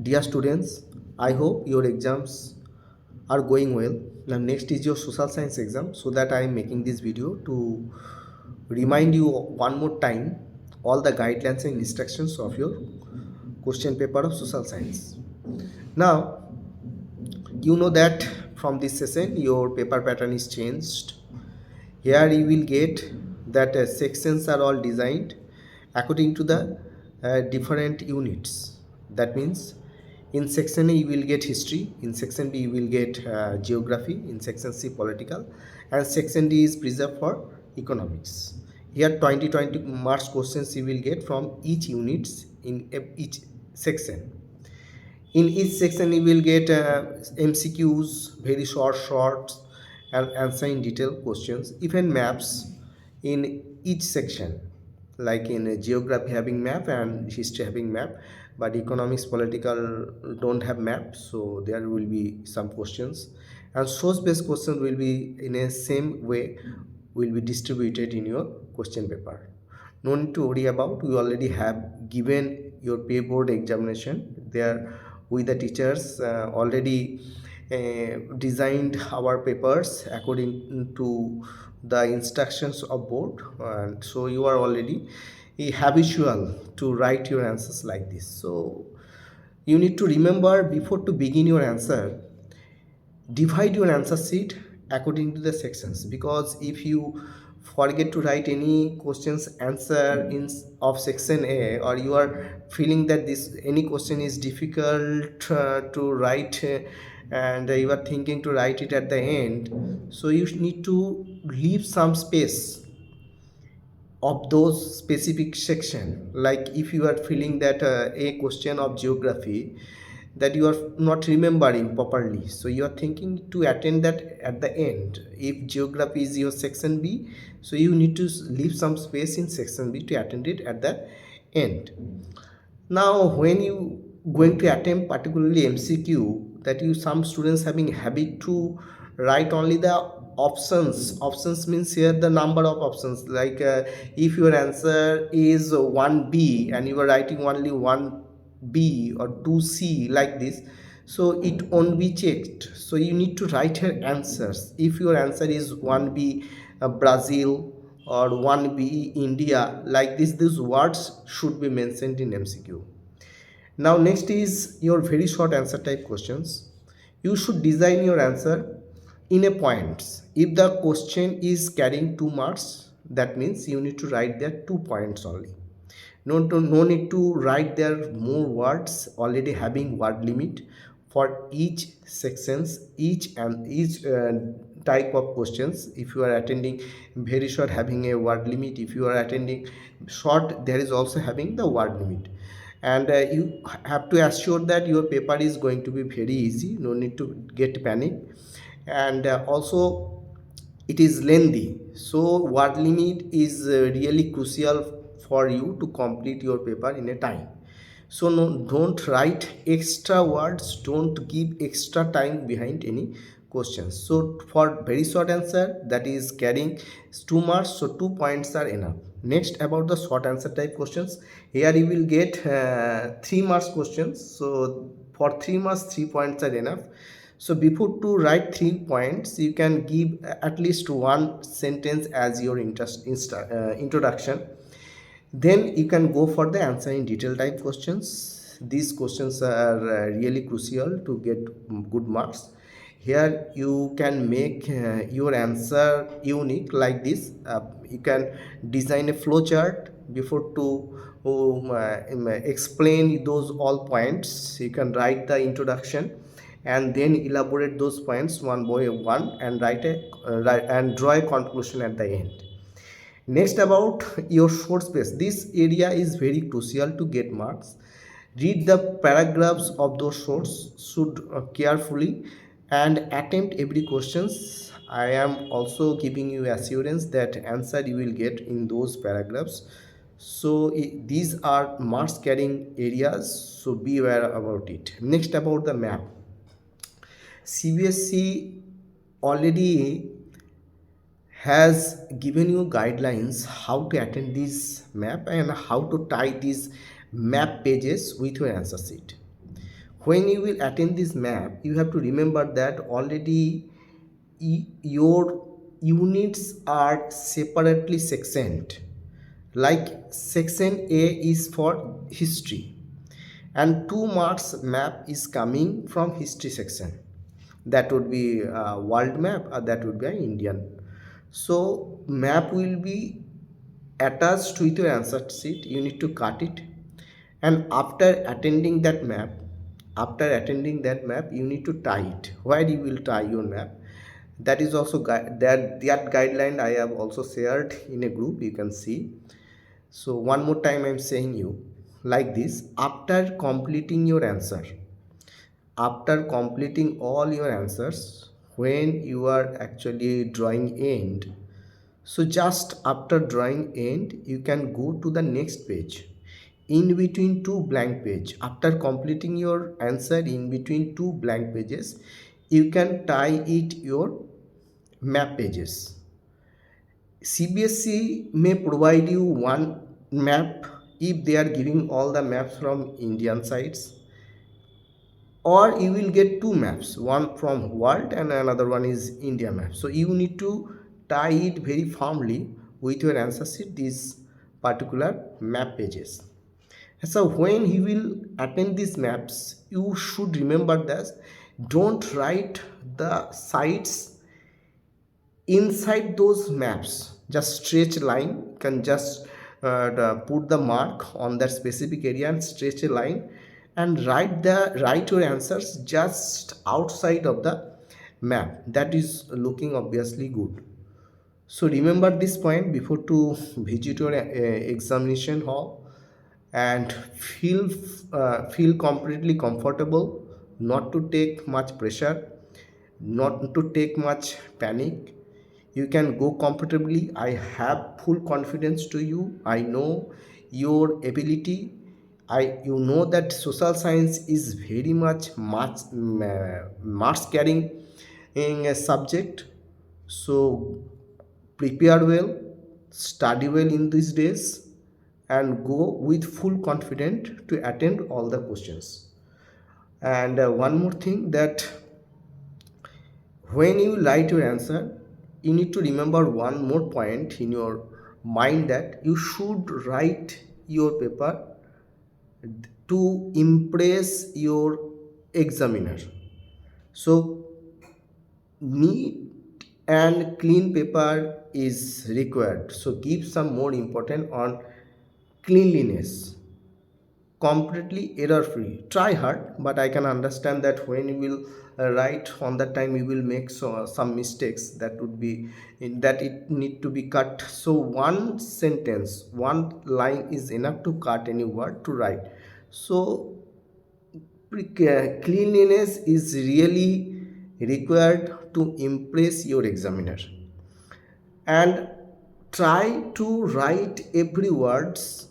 Dear students, I hope your exams are going well. Now next is your social science exam, so that I am making this video to remind you one more time all the guidelines and instructions of your question paper of social science. Now you know that from this session your paper pattern is changed. Here you will get that sections are all designed according to the different units. That means in section A you will get history, in section B you will get geography, in section C political, and section D is preserved for economics. Here 2020 marks questions you will get from each units in each section. In each section you will get MCQs, very short and answer in detail questions, even maps in each section, like in geography having map and history having map, but economics political don't have map, so there will be some questions, and source based questions will be in a same way, will be distributed in your question paper. No need to worry about, we already have given your pay board examination there. With the teachers already designed our papers according to the instructions of board, and so you are already habitual to write your answers like this. So you need to remember, before to begin your answer, divide your answer sheet according to the sections, because if you forget to write any questions answer in of section A, or you are feeling that this any question is difficult to write, and you are thinking to write it at the end, so you need to leave some space of those specific section. Like if you are feeling that a question of geography that you are not remembering properly, so you are thinking to attend that at the end. If geography is your section B, so you need to leave some space in section B to attend it at the end. Now when you going to attempt particularly MCQ, that you some students having habit to write only the options means here the number of options, like if your answer is 1B and you are writing only 1B or 2C like this, so it won't be checked. So you need to write your answers. If your answer is 1B Brazil or 1B India, like this, these words should be mentioned in MCQ. Now next is your very short answer type questions. You should design your answer in a points. If the question is carrying 2 marks, that means you need to write there 2 points only. No need to write there more words, already having word limit for each sections, each type of questions. If you are attending very short, having a word limit. If you are attending short, there is also having the word limit. And you have to assure that your paper is going to be very easy, no need to get panic. And also it is lengthy, so word limit is really crucial for you to complete your paper in a time. So no, don't write extra words, don't give extra time behind any questions. So for very short answer that is carrying 2 marks, so 2 points are enough. Next, about the short answer type questions, here you will get 3 marks questions. So for 3 marks 3 points are enough. So before to write 3 points, you can give at least one sentence as your introduction. Then you can go for the answer in detail type questions. These questions are really crucial to get good marks. Here you can make your answer unique like this. You can design a flow chart before to explain those all points. You can write the introduction and then elaborate those points one by one, and and draw a conclusion at the end. Next, about your source base, this area is very crucial to get marks. Read the paragraphs of those source should carefully and attempt every questions. I am also giving you assurance that answer you will get in those paragraphs. So these are marks carrying areas, so be aware about it. Next, about the map, CBSE already has given you guidelines how to attend this map and how to tie these map pages with your answer sheet. when you will attend this map, you have to remember that already your units are separately sectioned. Like section A is for history, and 2 marks map is coming from history section. That would be a world map, or that would be an Indian. So map will be attached with your answer sheet. You need to cut it, and after attending that map you need to tie it. Where you will tie your map, that is also that guideline I have also shared in a group, you can see. So one more time I'm saying you like this: after completing all your answers, when you are actually drawing end, so just after drawing end you can go to the next page. In between two blank page, after completing your answer in between two blank pages, you can tie it your map pages. CBSE may provide you one map if they are giving all the maps from Indian sites, or you will get two maps, one from world and another one is India map. So you need to tie it very firmly with your answer sheet, these particular map pages. So when you will attend these maps, you should remember that don't write the sites inside those maps. Just stretch line, can just put the mark on that specific area and stretch a line and write your answers just outside of the map. That is looking obviously good. So remember this point before to visit your examination hall, and feel completely comfortable, not to take much pressure, not to take much panic. You can go comfortably. I have full confidence to you. I know your ability. You know that social science is very much marks carrying in a subject. So prepare well, study well in these days, and go with full confidence to attend all the questions. And one more thing, that when you write your answer, you need to remember one more point in your mind, that you should write your paper to impress your examiner. So neat and clean paper is required, so give some more important on cleanliness, completely error free. Try hard, but I can understand that when you will write on that time you will make some mistakes, that would be in that it need to be cut. So one sentence, one line is enough to cut any word to write. So cleanliness is really required to impress your examiner, and try to write every words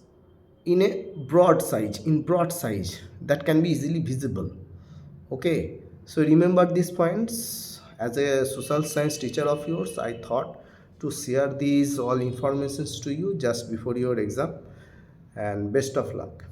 in a broad size that can be easily visible. Okay, so remember these points. As a social science teacher of yours, I thought to share these all informations to you just before your exam, and best of luck.